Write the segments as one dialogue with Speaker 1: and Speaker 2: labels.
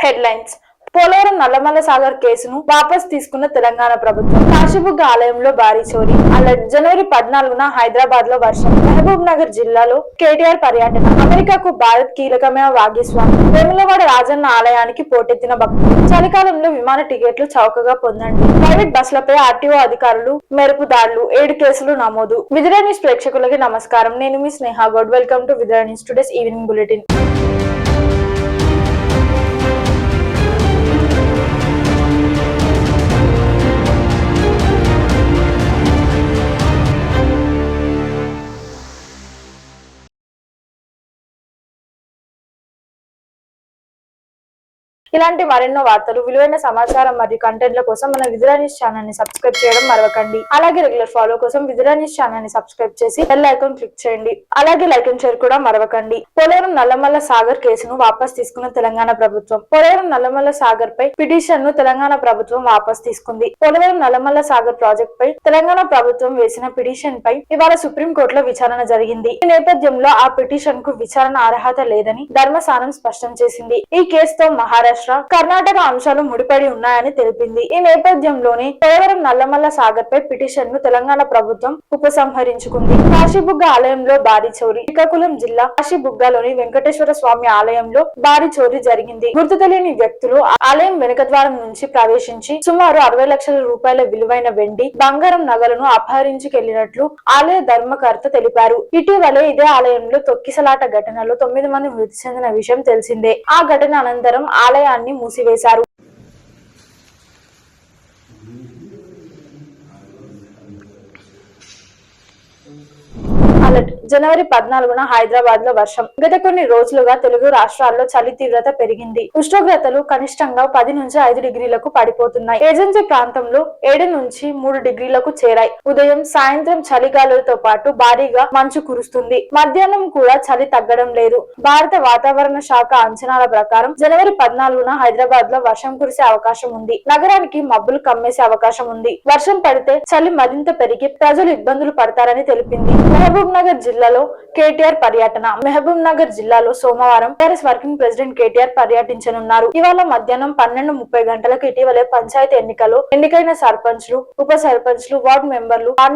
Speaker 1: Headlines. Polavaram Nallamala Sagar కేసును వాపస్ తీసుకున్న తెలంగాణ ప్రభుత్వం. కాశీబుగ్గ ఆలయంలో భారీ చోరీ అలర్ట్. జనవరి 14న హైదరాబాద్ లో వర్షం. మహబూబ్ నగర్ జిల్లాలో కేటీఆర్ పర్యటన. అమెరికాకు భారత్ కీలకమైన భాగస్వామి. వేములవాడ రాజన్న ఆలయానికి పోటెత్తిన భక్తులు. చలికాలంలో విమాన టికెట్లు చౌకగా పొందండి. ప్రైవేట్ బస్సులపై ఆర్టీఓ అధికారులు మెరుపుదాడులు. 7 కేసులు నమోదు. విజయ న్యూస్ ప్రేక్షకులకి నమస్కారం. నేను మీ Sneha Goud. Welcome to Vijaya news today's evening bulletin. ఇలాంటి మరెన్నో వార్తలు, విలువైన సమాచారం మరియు కంటెంట్ల కోసం మన విజయ న్యూస్ ఛానల్ ని సబ్స్క్రైబ్ చేయడం మరవకండి. అలాగే రెగ్యులర్ ఫాలో కోసం విజయ న్యూస్ ఛానల్ ని సబ్స్క్రైబ్ చేసి బెల్ ఐకాన్ క్లిక్ చేయండి. అలాగే లైక్ అండ్ షేర్ కూడా మరవకండి. పోలవరం నల్లమల్ల సాగర్ కేసును వాపస్ తీసుకున్న తెలంగాణ ప్రభుత్వం. పోలవరం నల్లమల్ల సాగర్ పై పిటిషన్ ను తెలంగాణ ప్రభుత్వం వాపస్ తీసుకుంది. పోలవరం నల్లమల్ల సాగర్ ప్రాజెక్ట్ పై తెలంగాణ ప్రభుత్వం వేసిన పిటిషన్ పై ఇవాళ సుప్రీంకోర్టులో విచారణ జరిగింది. ఈ నేపథ్యంలో ఆ పిటిషన్ కు విచారణ అర్హత లేదని ధర్మస్థానం స్పష్టం చేసింది. ఈ కేసుతో మహారాష్ట్ర, కర్ణాటక అంశాలు ముడిపడి ఉన్నాయని తెలిపింది. ఈ నేపథ్యంలోనే పోలవరం నల్లమల్ల సాగర్ పై పిటిషన్ ను తెలంగాణ ప్రభుత్వం ఉపసంహరించుకుంది. కాశీబుగ్గ ఆలయంలో భారీ చోరీ. శ్రీకాకుళం జిల్లా కాశీబుగ్గలోని వెంకటేశ్వర స్వామి ఆలయంలో భారీ చోరీ జరిగింది. గుర్తు తెలియని వ్యక్తులు ఆలయం వెనుక ద్వారం నుంచి ప్రవేశించి సుమారు 60 లక్షల రూపాయల విలువైన వెండి, బంగారం నగలను అపహరించుకెళ్లినట్లు ఆలయ ధర్మకర్త తెలిపారు. ఇటీవలే ఇదే ఆలయంలో తొక్కిసలాట ఘటనలో 9 మంది మృతి చెందిన విషయం తెలిసిందే. ఆ ఘటన అనంతరం ఆలయాన్ని మూసివేశారు. అలర్ట్. జనవరి 14న హైదరాబాద్ లో వర్షం. గత కొన్ని రోజులుగా తెలుగు రాష్ట్రాల్లో చలి తీవ్రత పెరిగింది. ఉష్ణోగ్రతలు కనిష్టంగా 10 నుంచి 5 డిగ్రీలకు పడిపోతున్నాయి. ఏజెన్సీ ప్రాంతంలో 7 నుంచి 3 డిగ్రీలకు చేరాయి. ఉదయం, సాయంత్రం చలిగాలులతో పాటు భారీగా మంచు కురుస్తుంది. మధ్యాహ్నం కూడా చలి తగ్గడం లేదు. భారత వాతావరణ శాఖ అంచనాల ప్రకారం జనవరి 14న హైదరాబాద్ లో వర్షం కురిసే అవకాశం ఉంది. నగరానికి మబ్బులు కమ్మేసే అవకాశం ఉంది. వర్షం పడితే చలి మరింత పెరిగి ప్రజలు ఇబ్బందులు పడతారని తెలిపింది. మహబూబ్ నగర్ జిల్లాలో కేటీఆర్ పర్యటన. మహబూబ్ నగర్ జిల్లాలో సోమవారం టీఆర్ఎస్ వర్కింగ్ ప్రెసిడెంట్ కేటీఆర్ పర్యటించనున్నారు. ఇవాళ మధ్యాహ్నం 12:30 గంటలకు ఇటీవలే పంచాయతీ ఎన్నికల్లో ఎన్నికైన సర్పంచ్లు, ఉప సర్పంచ్లు, వార్డు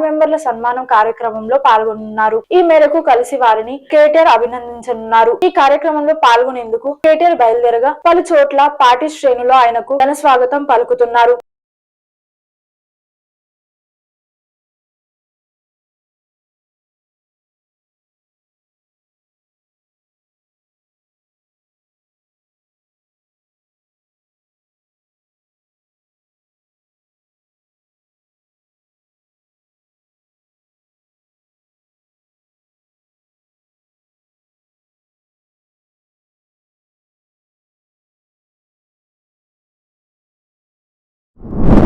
Speaker 1: మెంబర్ల సన్మానం కార్యక్రమంలో పాల్గొనున్నారు. ఈ మేరకు కలిసి వారిని కేటీఆర్ అభినందించనున్నారు. ఈ కార్యక్రమంలో పాల్గొనేందుకు కేటీఆర్ బయలుదేరగా పలు చోట్ల పార్టీ శ్రేణులు ఆయనకు ఘన స్వాగతం పలుకుతున్నారు.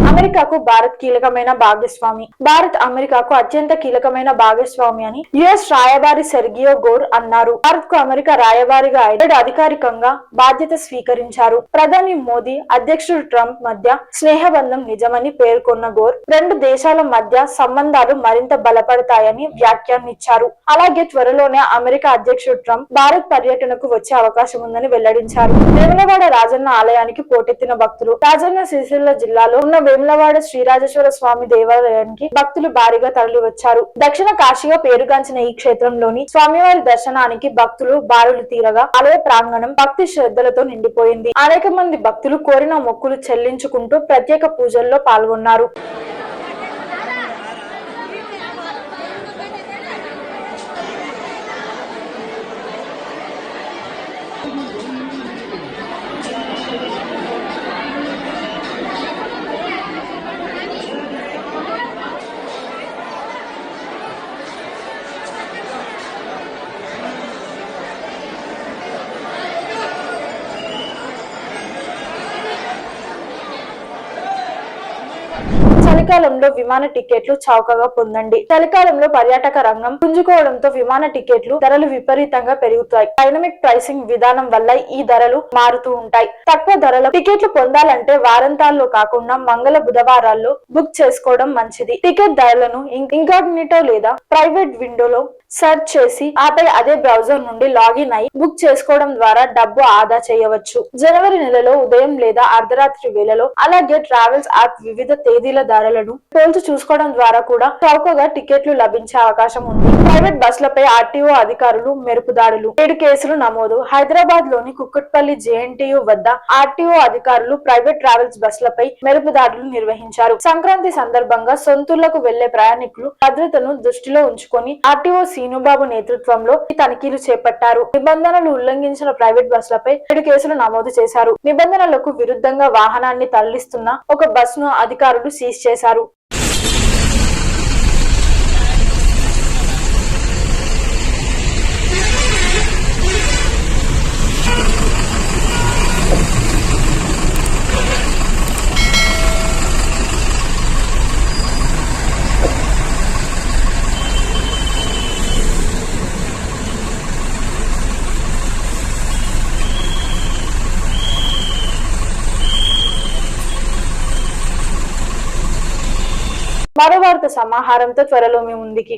Speaker 1: అమెరికాకు భారత్ కీలకమైన భాగస్వామి. భారత్ అమెరికాకు అత్యంత కీలకమైన భాగస్వామి అని యుఎస్ రాయబారి సెర్గియో గోర్ అన్నారు. భారత్ కు అమెరికా రాయబారిగా అధికారికంగా బాధ్యత స్వీకరించారు. ప్రధాని మోదీ, అధ్యక్షుడు ట్రంప్ మధ్య స్నేహబంధం నిజమని పేర్కొన్న గోర్, 2 దేశాల మధ్య సంబంధాలు మరింత బలపడతాయని వ్యాఖ్యానించారు. అలాగే త్వరలోనే అమెరికా అధ్యక్షుడు ట్రంప్ భారత్ పర్యటనకు వచ్చే అవకాశం ఉందని వెల్లడించారు. వేములవాడ రాజన్న ఆలయానికి పోటెత్తిన భక్తులు. రాజన్న సిరిసిల్ల జిల్లాలో ఉన్న వేములవాడ శ్రీరాజేశ్వర స్వామి దేవాలయానికి భక్తులు భారీగా తరలి వచ్చారు. దక్షిణ కాశీగా పేరుగాంచిన ఈ క్షేత్రంలోని స్వామివారి దర్శనానికి భక్తులు బారులు తీరగా ఆలయ ప్రాంగణం భక్తి శ్రద్ధలతో నిండిపోయింది. అనేక మంది భక్తులు కోరిన మొక్కులు చెల్లించుకుంటూ ప్రత్యేక పూజల్లో పాల్గొన్నారు. చలికాలంలో విమాన టికెట్లు చౌకగా పొందండి. చలికాలంలో పర్యాటక రంగం పుంజుకోవడంతో విమాన టికెట్లు ధరలు విపరీతంగా పెరుగుతాయి. డైనమిక్ ప్రైసింగ్ విధానం వల్ల ఈ ధరలు మారుతూ ఉంటాయి. తక్కువ ధరల టికెట్లు పొందాలంటే వారాంతాల్లో కాకుండా మంగళ బుధవారాల్లో బుక్ చేసుకోవడం మంచిది. టికెట్ ధరలను ఇంకాగ్నిటో లేదా ప్రైవేట్ విండోలో సెర్చ్ చేసి ఆపై అదే బ్రౌజర్ నుండి లాగిన్ అయి బుక్ చేసుకోవడం ద్వారా డబ్బు ఆదా చేయవచ్చు. జనవరి నెలలో ఉదయం లేదా అర్ధరాత్రి వేళలో అలాగే ట్రావెల్స్ యాప్ వివిధ తేదీల ధరలను పోల్చి చూసుకోవడం ద్వారా కూడా చౌకగా టికెట్లు లభించే అవకాశం ఉంది. ప్రైవేట్ బస్సులపై ఆర్టీఓ అధికారులు మెరుపుదాడులు. 7 కేసులు నమోదు. హైదరాబాద్ లోని కుక్కట్పల్లి జేఎన్టీయు వద్ద ఆర్టీఓ అధికారులు ప్రైవేట్ ట్రావెల్స్ బస్సులపై మెరుపుదాడులు నిర్వహించారు. సంక్రాంతి సందర్భంగా సొంతూళ్లకు వెళ్లే ప్రయాణికులు భద్రతను దృష్టిలో ఉంచుకొని ఆర్టీఓ సీనుబాబు నేతృత్వంలో ఈ తనిఖీలు చేపట్టారు. నిబంధనలు ఉల్లంఘించిన ప్రైవేట్ బస్సులపై 7 కేసులు నమోదు చేశారు. నిబంధనలకు విరుద్ధంగా వాహనాన్ని తరలిస్తున్న ఒక బస్సును అధికారులు సీజ్ చేశారు. మరో వార్త సమాహారంతో త్వరలో మీ ముందుకి.